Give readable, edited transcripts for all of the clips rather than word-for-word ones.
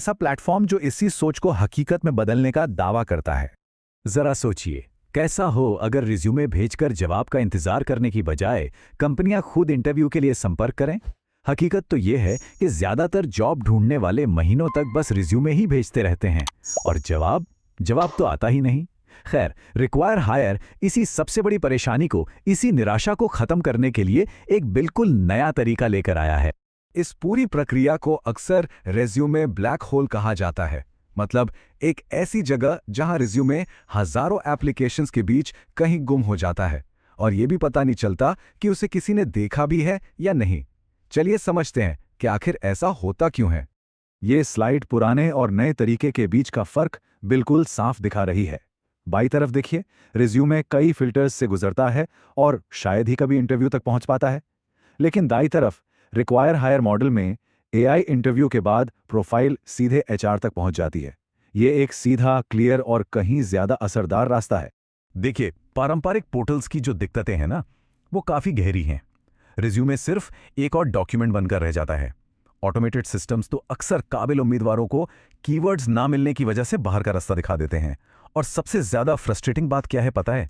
ऐसा प्लेटफॉर्म जो इसी सोच को हकीकत में बदलने का दावा करता है। जरा सोचिए, कैसा हो अगर रिज्यूमे भेजकर जवाब का इंतजार करने की बजाय कंपनियां खुद इंटरव्यू के लिए संपर्क करें। हकीकत तो यह है कि ज्यादातर जॉब ढूंढने वाले महीनों तक बस रिज्यूमे ही भेजते रहते हैं और जवाब तो आता ही नहीं। खैर, रिक्वायर हायर इसी सबसे बड़ी परेशानी को, इसी निराशा को खत्म करने के लिए एक बिल्कुल नया तरीका लेकर आया है। इस पूरी प्रक्रिया को अक्सर रेज्यूमे ब्लैक होल कहा जाता है। मतलब एक ऐसी जगह जहां रिज्यूमे हजारों एप्लीकेशंस के बीच कहीं गुम हो जाता है और यह भी पता नहीं चलता कि उसे किसी ने देखा भी है या नहीं। चलिए समझते हैं कि आखिर ऐसा होता क्यों है। ये स्लाइड पुराने और नए तरीके के बीच का फर्क बिल्कुल साफ दिखा रही है। बाईं तरफ देखिए, रिज्यूमे कई फिल्टर्स से गुजरता है और शायद ही कभी इंटरव्यू तक पहुंच पाता है। लेकिन दाईं तरफ रिक्वायर हायर मॉडल में एआई इंटरव्यू के बाद प्रोफाइल सीधे एचआर तक पहुंच जाती है। ये एक सीधा, क्लियर और कहीं ज्यादा असरदार रास्ता है। देखिए, पारंपरिक पोर्टल्स की जो दिक्कतें हैं ना, वो काफी गहरी हैं। रिज्यूमे सिर्फ एक और डॉक्यूमेंट बनकर रह जाता है। ऑटोमेटेड सिस्टम्स तो अक्सर काबिल उम्मीदवारों को कीवर्ड्स ना मिलने की वजह से बाहर का रास्ता दिखा देते हैं। और सबसे ज्यादा फ्रस्ट्रेटिंग बात क्या है पता है?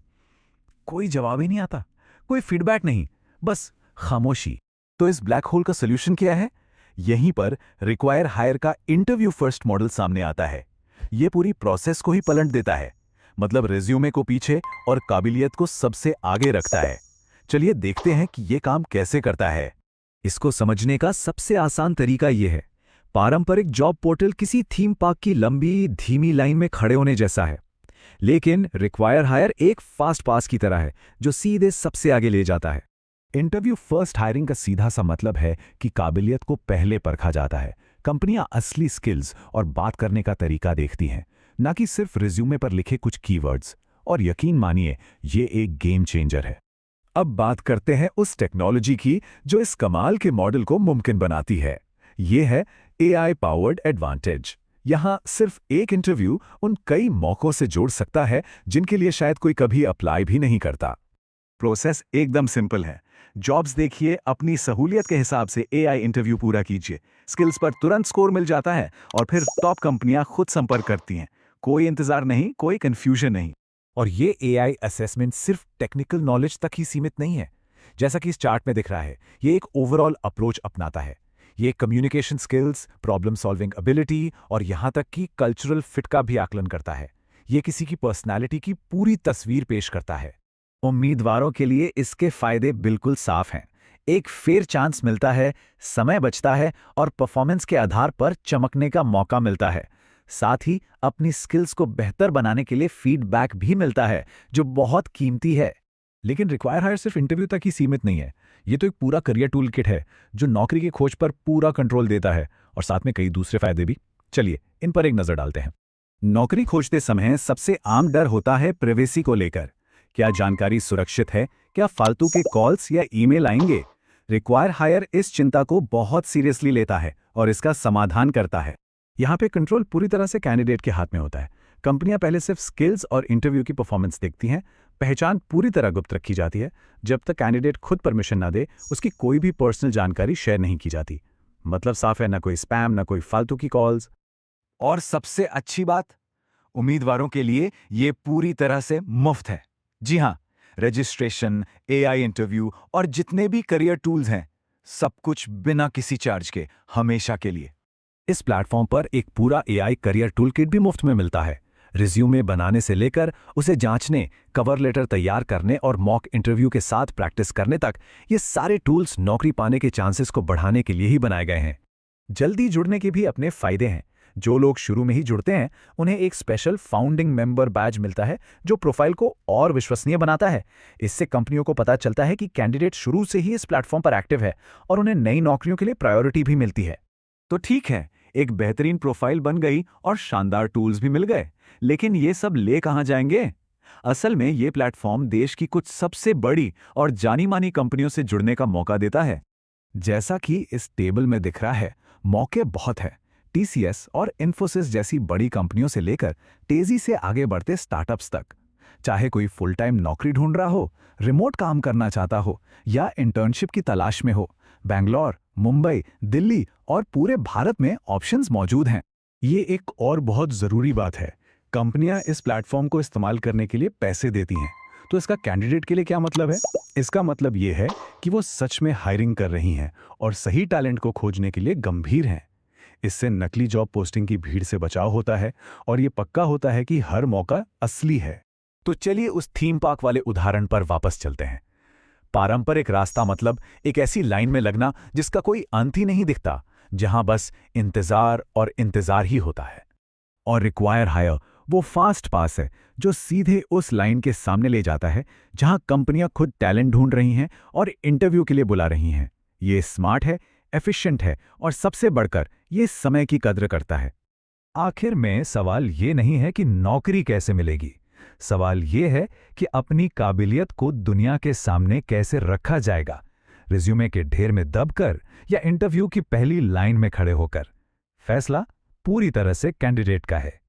कोई जवाब ही नहीं आता, कोई फीडबैक नहीं, बस खामोशी। तो इस ब्लैक होल का सोल्यूशन क्या है? यहीं पर रिक्वायर हायर का इंटरव्यू फर्स्ट मॉडल सामने आता है। यह पूरी प्रोसेस को ही पलट देता है। मतलब रिज्यूमे को पीछे और काबिलियत को सबसे आगे रखता है। चलिए देखते हैं कि यह काम कैसे करता है। इसको समझने का सबसे आसान तरीका यह है, पारंपरिक जॉब पोर्टल किसी थीम पार्क की लंबी धीमी लाइन में खड़े होने जैसा है। लेकिन रिक्वायर हायर एक फास्ट पास की तरह है जो सीधे सबसे आगे ले जाता है। इंटरव्यू फर्स्ट हायरिंग का सीधा सा मतलब है कि काबिलियत को पहले परखा जाता है। कंपनियां असली स्किल्स और बात करने का तरीका देखती हैं, ना कि सिर्फ रिज्यूमे पर लिखे कुछ कीवर्ड्स। और यकीन मानिए, ये एक गेम चेंजर है। अब बात करते हैं उस टेक्नोलॉजी की जो इस कमाल के मॉडल को मुमकिन बनाती है। ये है एआई पावर्ड एडवांटेज। यहां सिर्फ एक इंटरव्यू उन कई मौकों से जोड़ सकता है जिनके लिए शायद कोई कभी अप्लाई भी नहीं करता। प्रोसेस एकदम सिंपल है। जॉब्स देखिए, अपनी सहूलियत के हिसाब से एआई इंटरव्यू पूरा कीजिए। स्किल्स पर तुरंत स्कोर मिल जाता है और फिर टॉप कंपनियां खुद संपर्क करती हैं। कोई इंतजार नहीं, कोई कंफ्यूजन नहीं। और ये एआई असेसमेंट सिर्फ टेक्निकल नॉलेज तक ही सीमित नहीं है। जैसा कि इस चार्ट में दिख रहा है, ये एक ओवरऑल अप्रोच अपनाता है। ये communication skills, problem solving ability और यहां तक कि कल्चरल फिट का भी आकलन करता है। ये किसी की पर्सनैलिटी की पूरी तस्वीर पेश करता है। उम्मीदवारों के लिए इसके फायदे बिल्कुल साफ हैं। एक फेयर चांस मिलता है, समय बचता है और परफॉर्मेंस के आधार पर चमकने का मौका मिलता है। साथ ही अपनी स्किल्स को बेहतर बनाने के लिए फीडबैक भी मिलता है, जो बहुत कीमती है। लेकिन रिक्वायर हायर सिर्फ इंटरव्यू तक ही सीमित नहीं है। ये तो एक पूरा करियर टूल किट है जो नौकरी की खोज पर पूरा कंट्रोल देता है और साथ में कई दूसरे फायदे भी। चलिए इन पर एक नजर डालते हैं। नौकरी खोजते समय सबसे आम डर होता है प्राइवेसी को लेकर। क्या जानकारी सुरक्षित है? क्या फालतू के कॉल्स या ईमेल आएंगे? रिक्वायर हायर इस चिंता को बहुत सीरियसली लेता है और इसका समाधान करता है। यहाँ पे कंट्रोल पूरी तरह से कैंडिडेट के हाथ में होता है। कंपनियां पहले सिर्फ स्किल्स और इंटरव्यू की परफॉर्मेंस देखती हैं। पहचान पूरी तरह गुप्त रखी जाती है। जब तक कैंडिडेट खुद परमिशन ना दे, उसकी कोई भी पर्सनल जानकारी शेयर नहीं की जाती। मतलब साफ है, ना कोई स्पैम, ना कोई फालतू की कॉल्स। और सबसे अच्छी बात, उम्मीदवारों के लिए ये पूरी तरह से मुफ्त है। जी हाँ, रजिस्ट्रेशन, एआई इंटरव्यू और जितने भी करियर टूल्स हैं, सब कुछ बिना किसी चार्ज के, हमेशा के लिए। इस प्लेटफॉर्म पर एक पूरा एआई करियर टूल किट भी मुफ्त में मिलता है। रिज्यूमे बनाने से लेकर उसे जांचने, कवर लेटर तैयार करने और मॉक इंटरव्यू के साथ प्रैक्टिस करने तक, ये सारे टूल्स नौकरी पाने के चांसेस को बढ़ाने के लिए ही बनाए गए हैं। जल्दी जुड़ने के भी अपने फायदे हैं। जो लोग शुरू में ही जुड़ते हैं, उन्हें एक स्पेशल फाउंडिंग मेंबर बैज मिलता है जो प्रोफाइल को और विश्वसनीय बनाता है। इससे कंपनियों को पता चलता है कि कैंडिडेट शुरू से ही इस प्लेटफॉर्म पर एक्टिव है और उन्हें नई नौकरियों के लिए प्रायोरिटी भी मिलती है। तो ठीक है, एक बेहतरीन प्रोफाइल बन गई और शानदार टूल्स भी मिल गए, लेकिन ये सब ले कहां जाएंगे? असल में ये प्लेटफॉर्म देश की कुछ सबसे बड़ी और जानी मानी कंपनियों से जुड़ने का मौका देता है। जैसा कि इस टेबल में दिख रहा है, मौके बहुत है। टीसीएस और इन्फोसिस जैसी बड़ी कंपनियों से लेकर तेजी से आगे बढ़ते स्टार्टअप्स तक। चाहे कोई फुल टाइम नौकरी ढूंढ रहा हो, रिमोट काम करना चाहता हो या इंटर्नशिप की तलाश में हो, बैंगलोर, मुंबई, दिल्ली और पूरे भारत में ऑप्शंस मौजूद हैं। ये एक और बहुत ज़रूरी बात है। कंपनियां इस प्लेटफॉर्म को इस्तेमाल करने के लिए पैसे देती हैं। तो इसका कैंडिडेट के लिए क्या मतलब है? इसका मतलब ये है कि वो सच में हायरिंग कर रही हैं और सही टैलेंट को खोजने के लिए गंभीर हैं। इससे नकली जॉब पोस्टिंग की भीड़ से बचाव होता है और ये पक्का होता है कि हर मौका असली है। तो चलिए उस थीम पार्क वाले उदाहरण पर वापस चलते हैं। पारंपरिक रास्ता मतलब एक ऐसी लाइन में लगना जिसका कोई अंत ही नहीं दिखता, जहां बस इंतजार और इंतजार ही होता है। और रिक्वायर हायर वो फास्ट पास है जो सीधे उस लाइन के सामने ले जाता है जहां कंपनियां खुद टैलेंट ढूंढ रही हैं और इंटरव्यू के लिए बुला रही हैं। ये स्मार्ट है, एफिशिएंट है और सबसे बढ़कर ये समय की कद्र करता है। आखिर में सवाल ये नहीं है कि नौकरी कैसे मिलेगी, सवाल ये है कि अपनी काबिलियत को दुनिया के सामने कैसे रखा जाएगा, रिज्यूमे के ढेर में दबकर या इंटरव्यू की पहली लाइन में खड़े होकर। फैसला पूरी तरह से कैंडिडेट का है।